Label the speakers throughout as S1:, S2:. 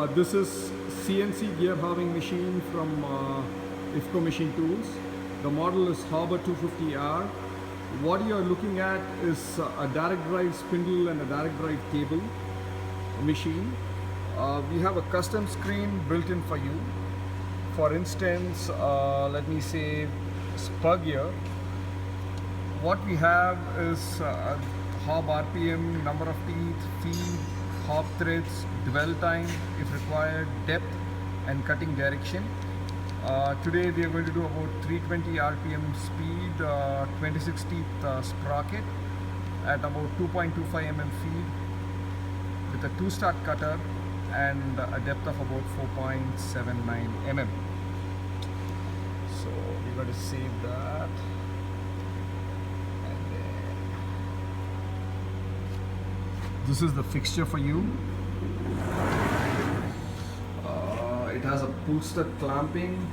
S1: This is CNC Gear Hobbing Machine from EIFCO Machine Tools. The model is Hobber 250R. What you are looking at is a direct drive spindle and a direct drive cable machine. We have a custom screen built in for you. For instance, let me say spur gear. What we have is hob RPM, number of teeth, feed, hob threads, dwell time if required, depth and cutting direction. Today we are going to do about 320 RPM speed, 26 teeth sprocket at about 2.25 mm feed with a 2-start cutter and a depth of about 4.79 mm. So we're going to save that. This is the fixture for you. It has a pull stud clamping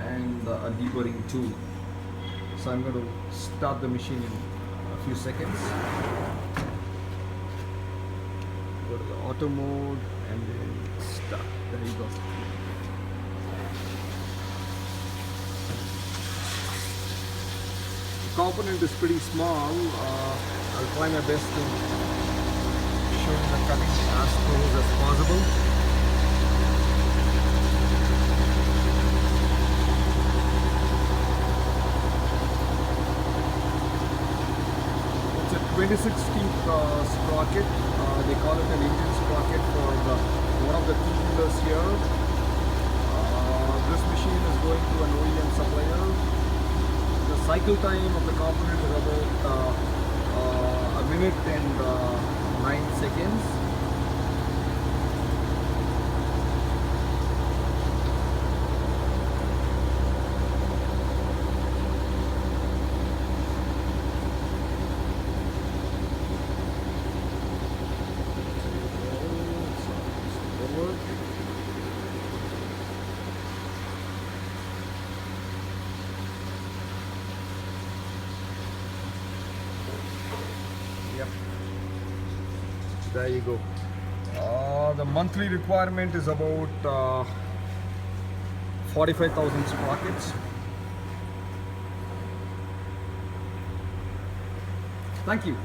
S1: and a deburring tool. So I'm going to start the machine in a few seconds. Go to the auto mode and then start. There you go. The component is pretty small. I'll try my best to showing the cutting as close as possible. It's a 26 teeth sprocket. They call it an engine sprocket for one of the two-wheelers here. This machine is going to an OEM supplier. The cycle time of the component is about a minute and 9 seconds. Yep. There you go. The monthly requirement is about 45,000 sprockets. Thank you.